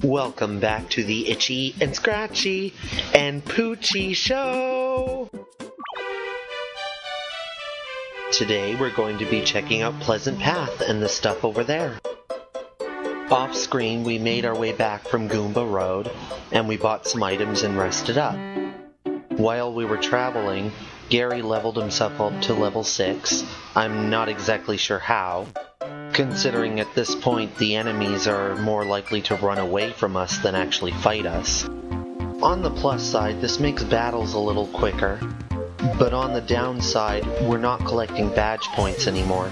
Welcome back to the Itchy and Scratchy and Poochie Show! Today we're going to be checking out Pleasant Path and the stuff over there. Off screen we made our way back from Goomba Road and we bought some items and rested up. While we were traveling, Gary leveled himself up to level 6. I'm not exactly sure how, considering at this point the enemies are more likely to run away from us than actually fight us. On the plus side, this makes battles a little quicker, but on the downside, we're not collecting badge points anymore.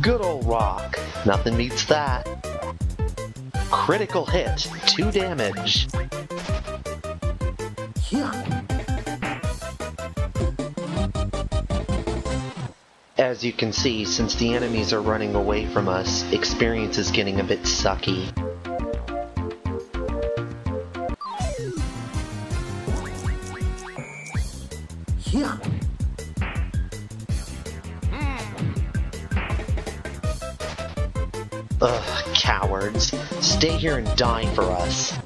Good old rock. Nothing beats that. Critical hit. 2 damage. As you can see, since the enemies are running away from us, experience is getting a bit sucky. Ugh, cowards. Stay here and die for us.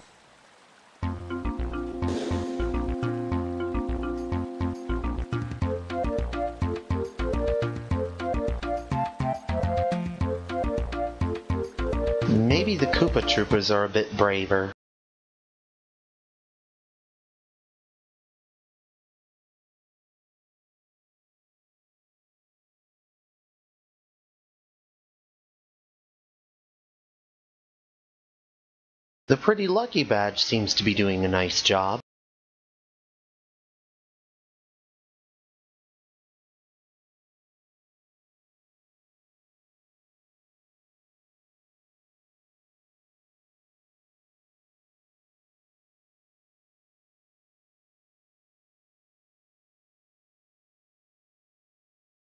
Maybe the Koopa Troopers are a bit braver. The Pretty Lucky badge seems to be doing a nice job.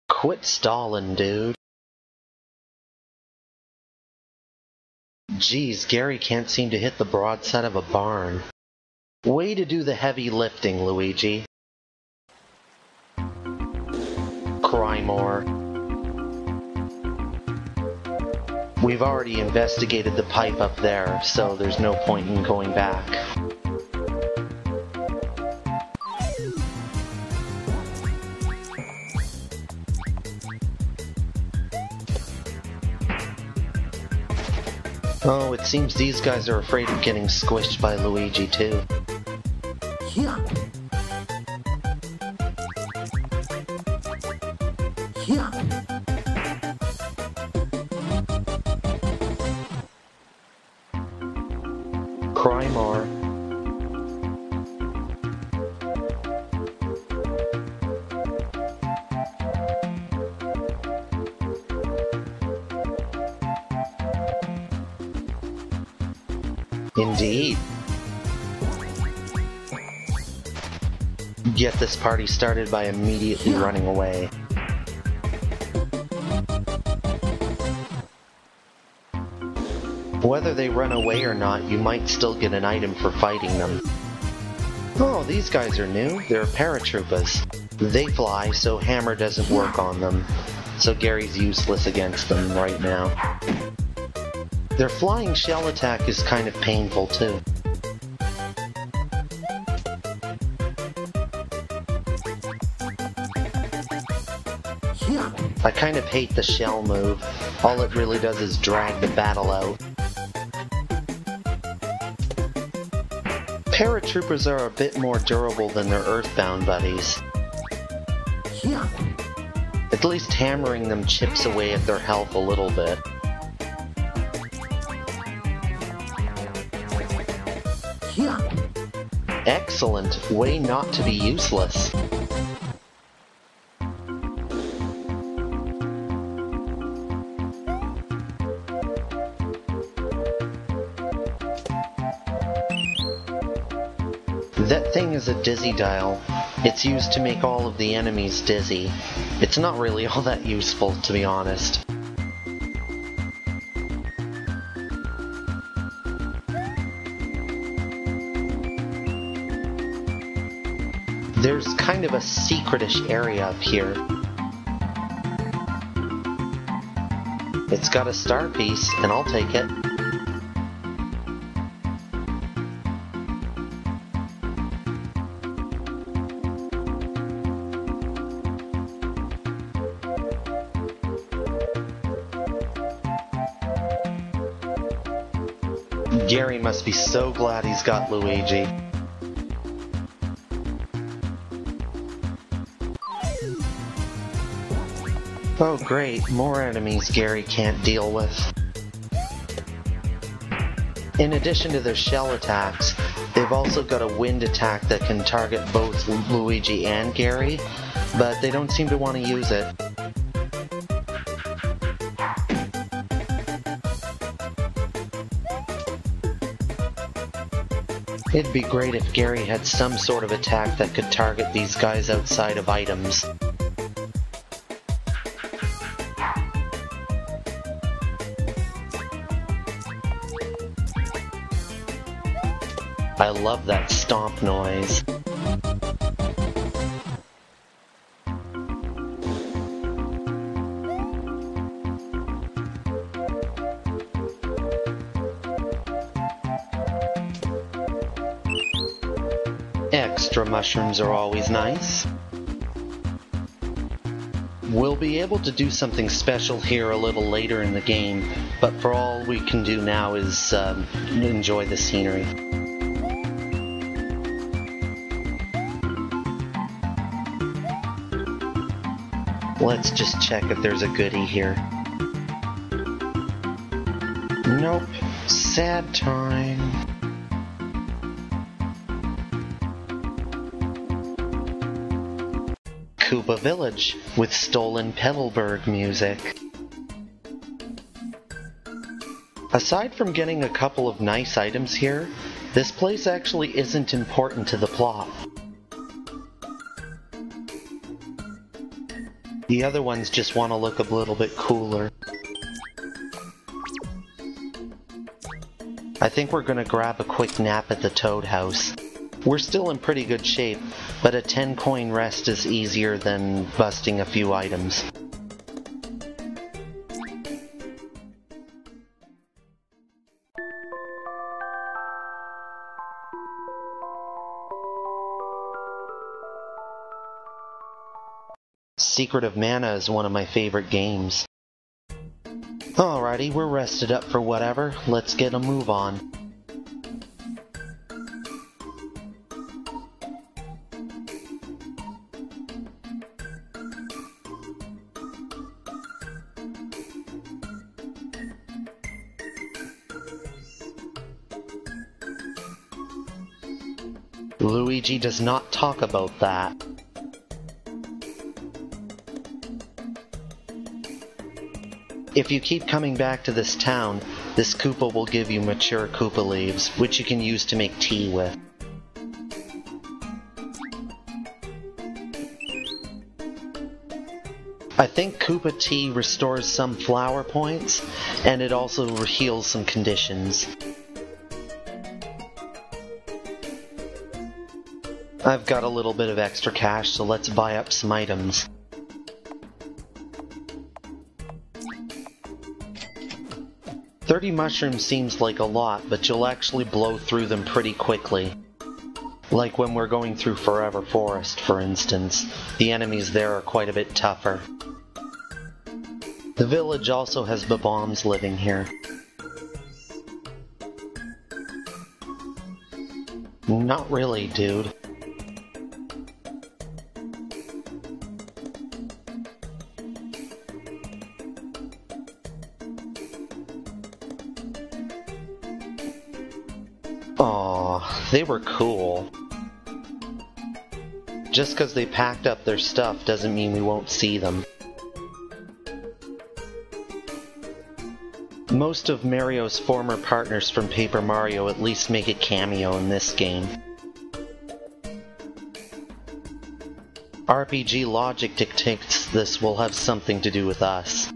Quit stalling, dude. Geez, Gary can't seem to hit the broadside of a barn. Way to do the heavy lifting, Luigi. Cry more. We've already investigated the pipe up there, so there's no point in going back. Oh, it seems these guys are afraid of getting squished by Luigi, too. Cry more. Indeed. Get this party started by immediately running away. Whether they run away or not, you might still get an item for fighting them. Oh, these guys are new. They're paratroopers. They fly, so hammer doesn't work on them. So Gary's useless against them right now. Their flying shell attack is kind of painful, too. I kind of hate the shell move. All it really does is drag the battle out. Paratroopers are a bit more durable than their Earthbound buddies. At least hammering them chips away at their health a little bit. Excellent. Way not to be useless. That thing is a dizzy dial. It's used to make all of the enemies dizzy. It's not really all that useful, to be honest. There's kind of a secretish area up here. It's got a star piece, and I'll take it. Gary must be so glad he's got Luigi. Oh great, more enemies Gary can't deal with. In addition to their shell attacks, they've also got a wind attack that can target both Luigi and Gary, but they don't seem to want to use it. It'd be great if Gary had some sort of attack that could target these guys outside of items. I love that stomp noise. Extra mushrooms are always nice. We'll be able to do something special here a little later in the game, but for all we can do now is enjoy the scenery. Let's just check if there's a goodie here. Nope. Sad time. Koopa Village with stolen Petalburg music. Aside from getting a couple of nice items here, this place actually isn't important to the plot. The other ones just want to look a little bit cooler. I think we're gonna grab a quick nap at the Toad House. We're still in pretty good shape, but a 10-coin rest is easier than busting a few items. Secret of Mana is one of my favorite games. Alrighty, we're rested up for whatever. Let's get a move on. Luigi does not talk about that. If you keep coming back to this town, this Koopa will give you mature Koopa leaves, which you can use to make tea with. I think Koopa tea restores some flower points, and it also heals some conditions. I've got a little bit of extra cash, so let's buy up some items. $30 mushrooms seems like a lot, but you'll actually blow through them pretty quickly. Like when we're going through Forever Forest, for instance. The enemies there are quite a bit tougher. The village also has bombs living here. Not really, dude. Aw, they were cool. Just because they packed up their stuff doesn't mean we won't see them. Most of Mario's former partners from Paper Mario at least make a cameo in this game. RPG logic dictates this will have something to do with us.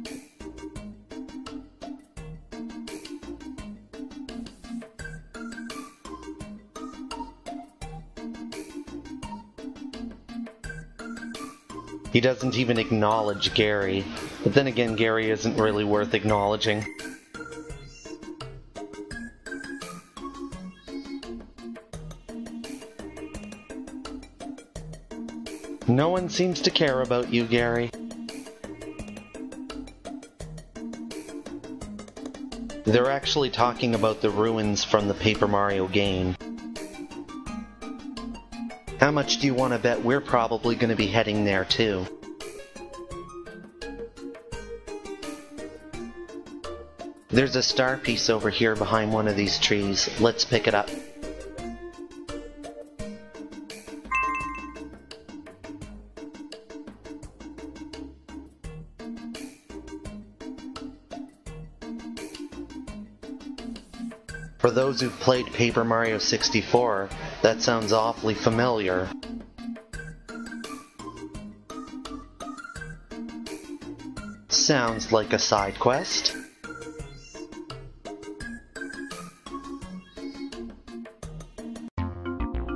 He doesn't even acknowledge Gary. But then again, Gary isn't really worth acknowledging. No one seems to care about you, Gary. They're actually talking about the ruins from the Paper Mario game. How much do you want to bet we're probably going to be heading there too? There's a star piece over here behind one of these trees. Let's pick it up. For those who've played Paper Mario 64, that sounds awfully familiar. Sounds like a side quest.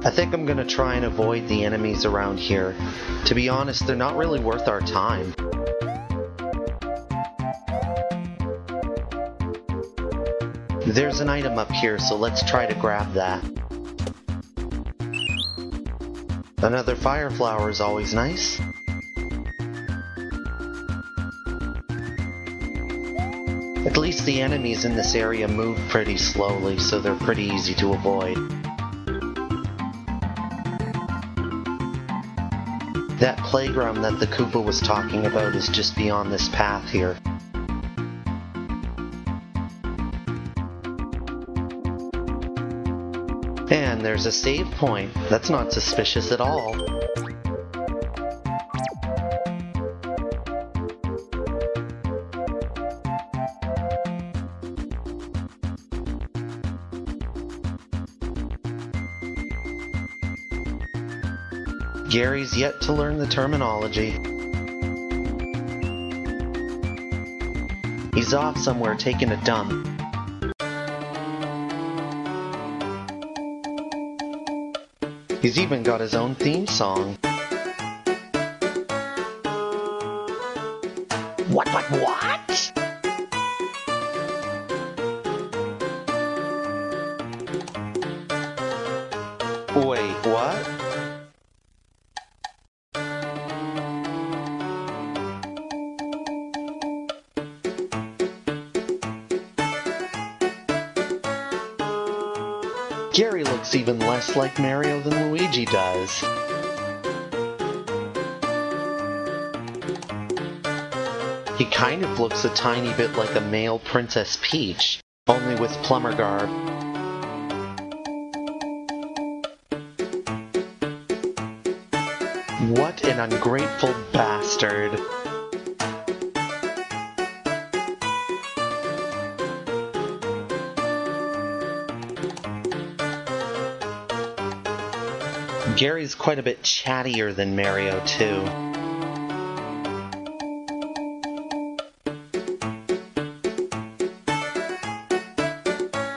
I think I'm gonna try and avoid the enemies around here. To be honest, they're not really worth our time. There's an item up here, so let's try to grab that. Another fire flower is always nice. At least the enemies in this area move pretty slowly, so they're pretty easy to avoid. That playground that the Koopa was talking about is just beyond this path here. And there's a save point. That's not suspicious at all. Gary's yet to learn the terminology. He's off somewhere taking a dump. He's even got his own theme song. What? Wait, what? Gary looks even less like Mario than Luigi does. He kind of looks a tiny bit like a male Princess Peach, only with plumber garb. What an ungrateful bastard. Gary's quite a bit chattier than Mario, too.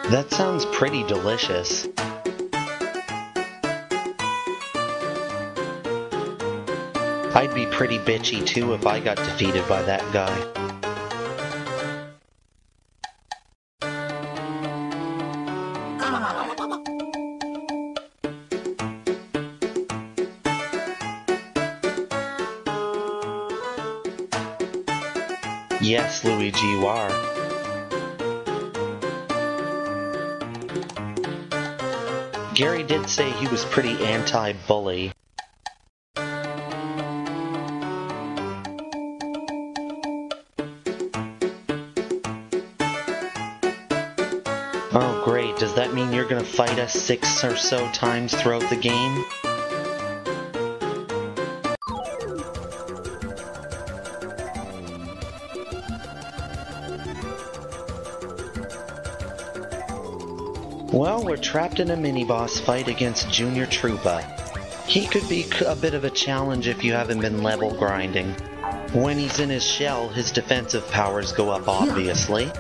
That sounds pretty delicious. I'd be pretty bitchy, too, if I got defeated by that guy. Yes, Luigi, you are. Gary did say he was pretty anti-bully. Oh great, does that mean you're gonna fight us 6 or so times throughout the game? Well, we're trapped in a mini-boss fight against Junior Troopa. He could be a bit of a challenge if you haven't been level grinding. When he's in his shell, his defensive powers go up obviously.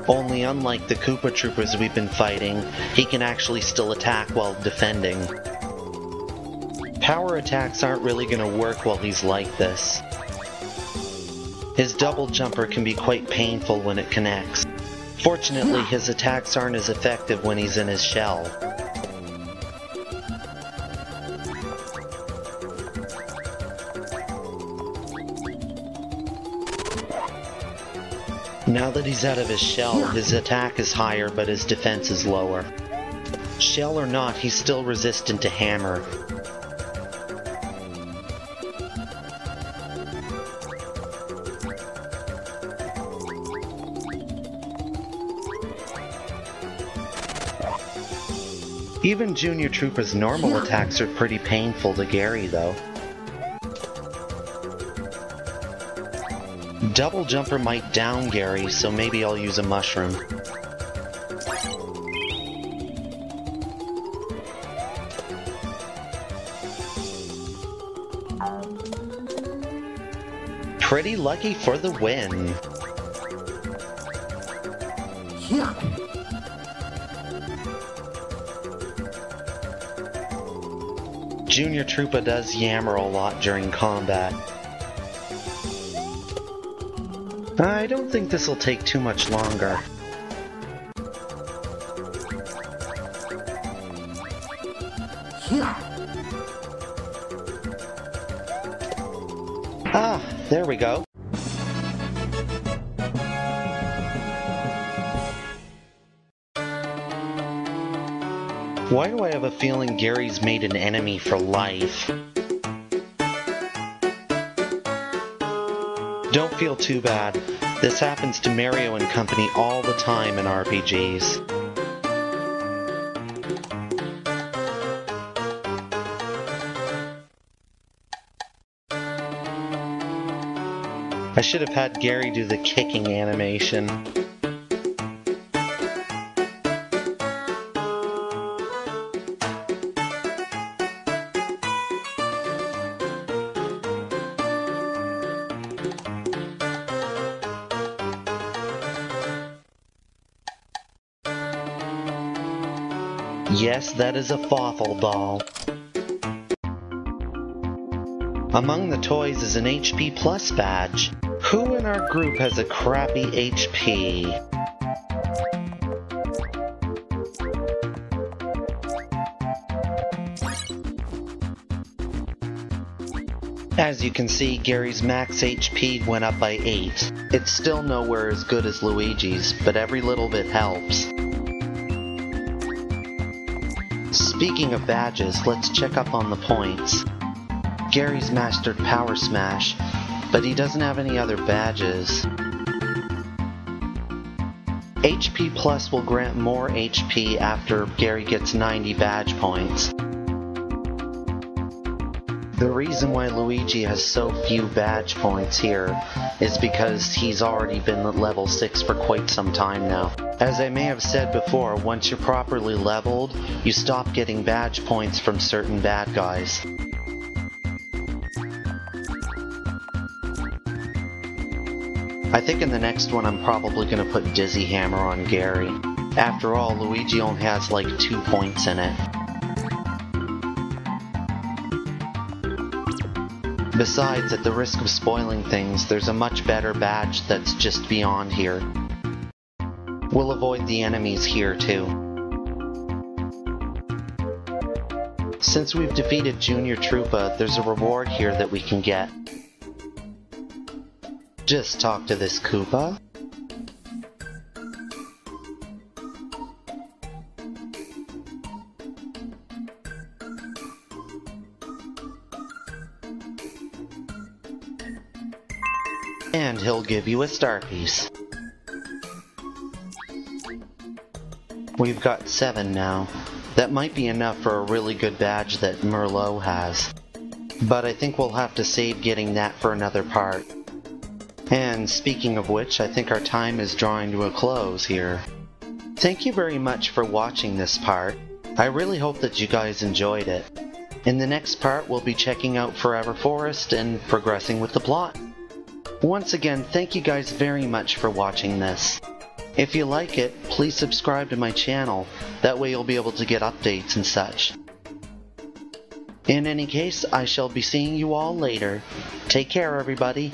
Only unlike the Koopa Troopers we've been fighting, he can actually still attack while defending. Power attacks aren't really going to work while he's like this. His double jumper can be quite painful when it connects. Fortunately, his attacks aren't as effective when he's in his shell. Now that he's out of his shell, his attack is higher but his defense is lower. Shell or not, he's still resistant to hammer. Even Junior Troopa's normal attacks are pretty painful to Gary, though. Double jumper might down Gary, so maybe I'll use a mushroom. Pretty lucky for the win. Junior Troopa does yammer a lot during combat. I don't think this will take too much longer. Ah, there we go. Why do I have a feeling Gary's made an enemy for life? Don't feel too bad. This happens to Mario and company all the time in RPGs. I should have had Gary do the kicking animation. Yes, that is a Fawful doll. Among the toys is an HP Plus badge. Who in our group has a crappy HP? As you can see, Gary's max HP went up by 8. It's still nowhere as good as Luigi's, but every little bit helps. Speaking of badges, let's check up on the points. Gary's mastered Power Smash, but he doesn't have any other badges. HP Plus will grant more HP after Gary gets 90 badge points. The reason why Luigi has so few badge points here is because he's already been at level 6 for quite some time now. As I may have said before, once you're properly leveled, you stop getting badge points from certain bad guys. I think in the next one I'm probably going to put Dizzy Hammer on Gary. After all, Luigi only has like 2 points in it. Besides, at the risk of spoiling things, there's a much better badge that's just beyond here. We'll avoid the enemies here too. Since we've defeated Junior Troopa, there's a reward here that we can get. Just talk to this Koopa. And he'll give you a star piece. We've got 7 now. That might be enough for a really good badge that Merlot has. But I think we'll have to save getting that for another part. And speaking of which, I think our time is drawing to a close here. Thank you very much for watching this part. I really hope that you guys enjoyed it. In the next part, we'll be checking out Forever Forest and progressing with the plot. Once again, thank you guys very much for watching this. If you like it, please subscribe to my channel. That way you'll be able to get updates and such. In any case, I shall be seeing you all later. Take care, everybody.